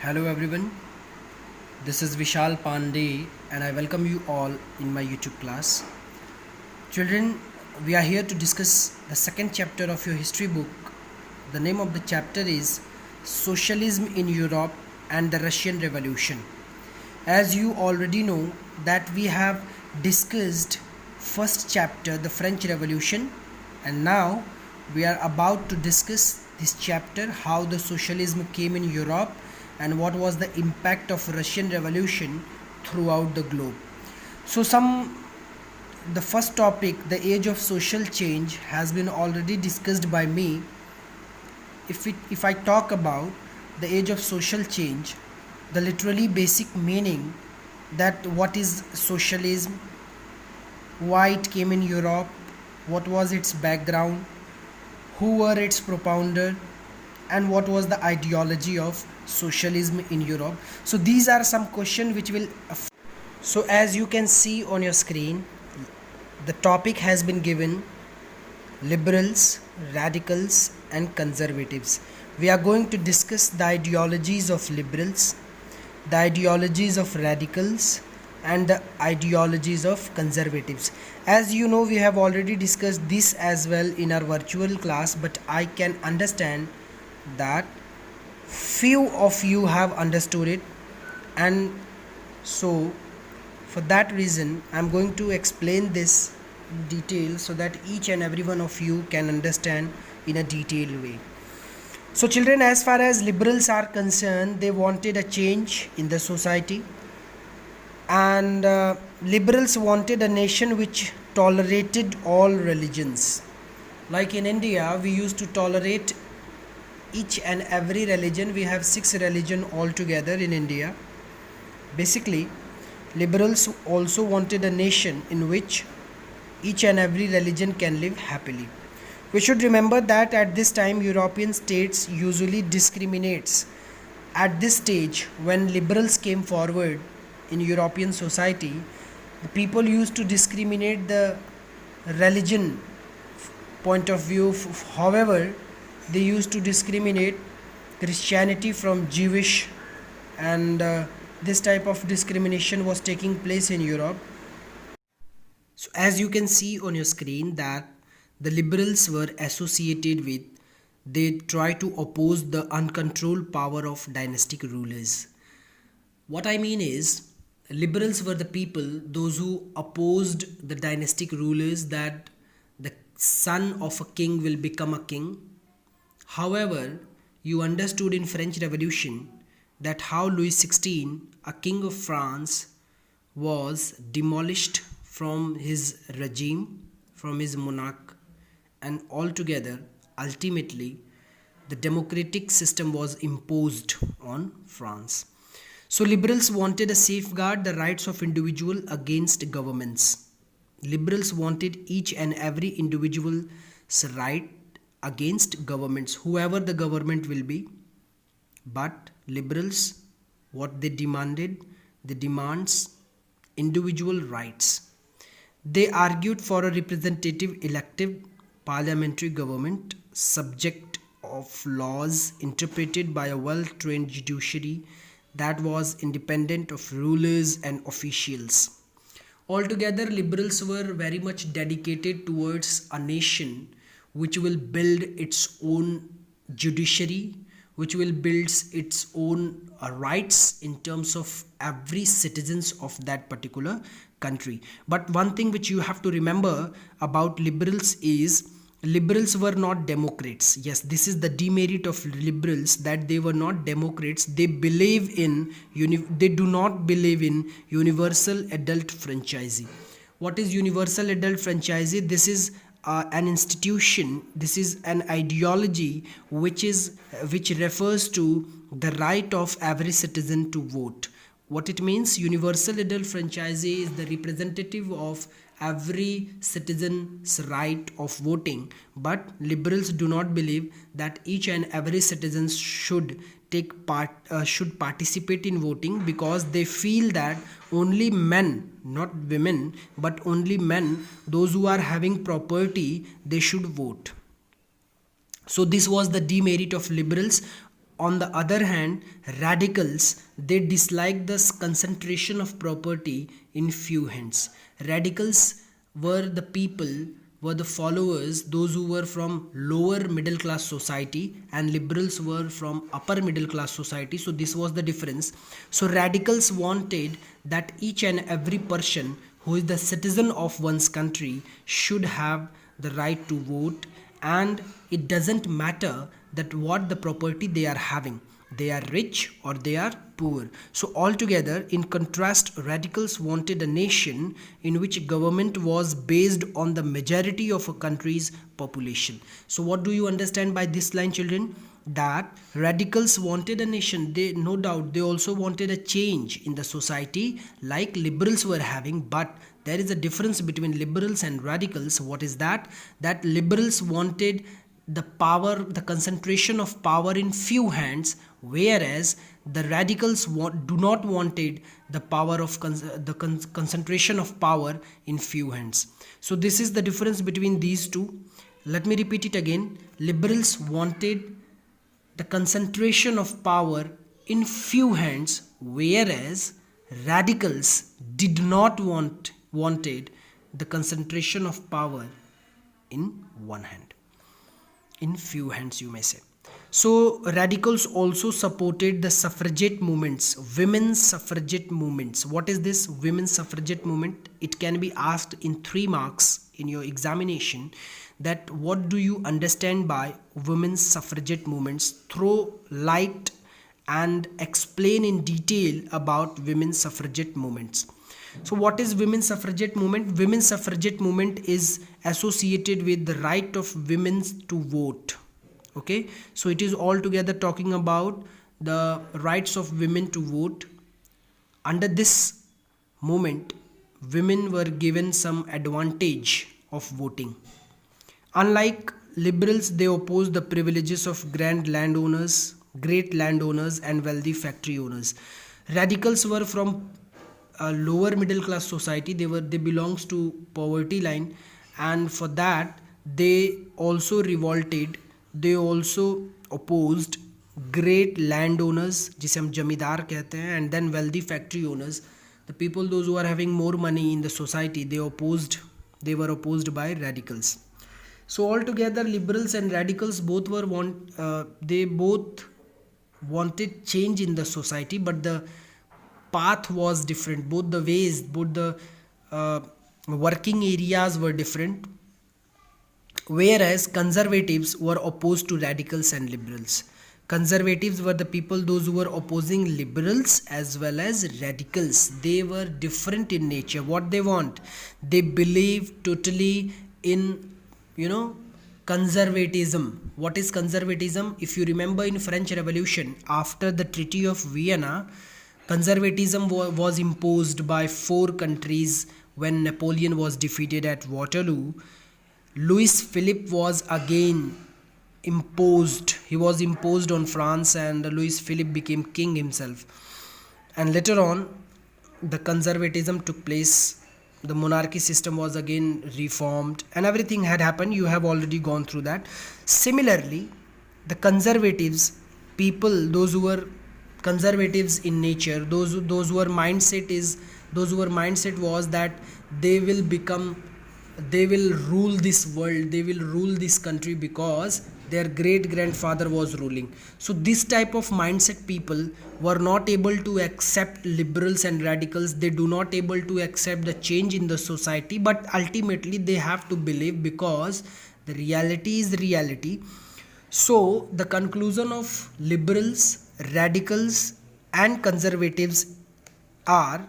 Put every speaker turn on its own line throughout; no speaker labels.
Hello everyone, this is Vishal Pandey and I welcome you all in my YouTube class. Children, we are here to discuss the second chapter of your history book. The name of the chapter is Socialism in Europe and the Russian Revolution. As you already know that we have discussed first chapter, the French Revolution, and now we are about to discuss this chapter, how the socialism came in Europe and what was the impact of Russian Revolution throughout the globe. So the first topic, the age of social change, has been already discussed by me. If I talk about the age of social change, the literally basic meaning, that what is socialism, why it came in Europe, what was its background, who were its propounders, and what was the ideology of socialism in Europe. So these are some questions which will. So as you can see on your screen, the topic has been given: liberals, radicals, and conservatives. We are going to discuss the ideologies of liberals, the ideologies of radicals, and the ideologies of conservatives. As you know, we have already discussed this as well in our virtual class, but I can understand that few of you have understood it, and so for that reason I'm going to explain this in detail so that each and every one of you can understand in a detailed way. So children, as far as liberals are concerned, they wanted a change in the society, and liberals wanted a nation which tolerated all religions. Like in India, we used to tolerate each and every religion. We have 6 religions altogether in India. Basically, liberals also wanted a nation in which each and every religion can live happily. We should remember that at this time European states usually discriminates. At this stage, when liberals came forward in European society, the people used to discriminate the religion point of view. However, they used to discriminate Christianity from Jewish, and this type of discrimination was taking place in Europe. So as you can see on your screen that the liberals were associated with, they try to oppose the uncontrolled power of dynastic rulers. What I mean is, liberals were the people, those who opposed the dynastic rulers, that the son of a king will become a king. However, you understood in French Revolution that how Louis XVI, a king of France, was demolished from his regime, from his monarch, and altogether, ultimately, the democratic system was imposed on France. So liberals wanted to safeguard the rights of individual against governments. Liberals wanted each and every individual's right against governments, whoever the government will be. But liberals, what they demanded, they demands individual rights. They argued for a representative elective parliamentary government subject of laws interpreted by a well-trained judiciary that was independent of rulers and officials. Altogether, liberals were very much dedicated towards a nation which will build its own judiciary, which will build its own rights in terms of every citizens of that particular country. But one thing which you have to remember about liberals is, liberals were not democrats. Yes, this is the demerit of liberals, that they were not democrats. They do not believe in universal adult franchise. What is universal adult franchise? This is an institution, this is an ideology which refers to the right of every citizen to vote. What it means, universal adult franchise is the representative of every citizen's right of voting. But liberals do not believe that each and every citizen should participate in voting, because they feel that only men, not women, but only men, those who are having property, they should vote. So this was the demerit of liberals. on the other hand, radicals, they dislike the concentration of property in few hands. Radicals were the people, were the followers, those who were from lower middle class society, and liberals were from upper middle class society. So this was the difference. So radicals wanted that each and every person who is the citizen of one's country should have the right to vote, and it doesn't matter that what the property they are having, they are rich or they are poor. So altogether, in contrast, radicals wanted a nation in which government was based on the majority of a country's population. So what do you understand by this line, children? That radicals wanted a nation, they no doubt they also wanted a change in the society like liberals were having, but there is a difference between liberals and radicals. What is that? That liberals wanted the power, the concentration of power in few hands, whereas the radicals do not wanted the power of concentration of power in few hands. So this is the difference between these two. Let me repeat it again. Liberals wanted the concentration of power in few hands, whereas radicals did not wanted the concentration of power in one hand, in few hands, you may say. So radicals also supported the suffragette movements, women's suffragette movements. What is this women's suffragette movement? It can be asked in 3 marks in your examination, that what do you understand by women's suffragette movements? Throw light and explain in detail about women's suffragette movements. So what is women's suffragette movement? Women's suffragette movement is associated with the right of women to vote. Okay, so it is altogether talking about the rights of women to vote. Under this movement, women were given some advantage of voting. Unlike liberals, they opposed the privileges of great landowners and wealthy factory owners. Radicals were from a lower middle class society. They belongs to poverty line, and for that they also revolted. They also opposed great landowners, जिसे हम जमींदार कहते हैं, and then wealthy factory owners, the people those who are having more money in the society. They were opposed by radicals. So altogether, liberals and radicals both wanted change in the society, but the path was different. Both the ways, both the working areas were different. Whereas conservatives were opposed to radicals and liberals. Conservatives were the people those who were opposing liberals as well as radicals. They were different in nature. What they want, they believe totally in, conservatism. What is conservatism? If you remember, in French Revolution, after the Treaty of Vienna, conservatism was imposed by 4 countries when Napoleon was defeated at Waterloo. Louis Philippe was again imposed. He was imposed on France, and Louis Philippe became king himself. And later on, the conservatism took place. The monarchy system was again reformed, and everything had happened. You have already gone through that. Similarly, the conservatives, people, those who were conservatives in nature, those who were mindset was that they will rule this world, they will rule this country because their great grandfather was ruling. So this type of mindset people were not able to accept liberals and radicals. They do not able to accept the change in the society, but ultimately they have to believe, because the reality is reality. So the conclusion of liberals, radicals and conservatives are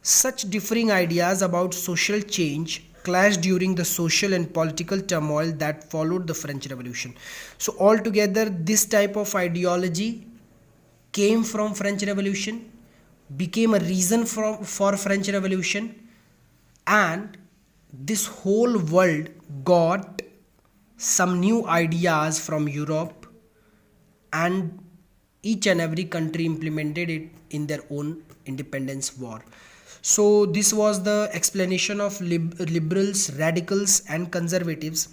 such differing ideas about social change clashed during the social and political turmoil that followed the French Revolution. So altogether, this type of ideology came from French Revolution, became a reason for French Revolution, and this whole world got some new ideas from Europe, and each and every country implemented it in their own independence war. So this was the explanation of liberals, radicals and conservatives.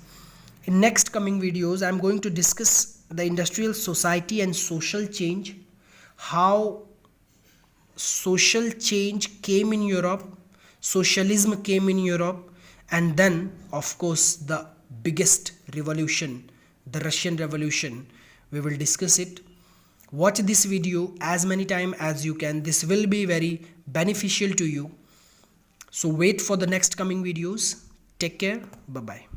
In next coming videos, I am going to discuss the industrial society and social change, how social change came in Europe, socialism came in Europe, and then of course the biggest revolution, the Russian Revolution. We will discuss it. Watch this video as many times as you can. This will be very beneficial to you. So wait for the next coming videos. Take care. Bye bye.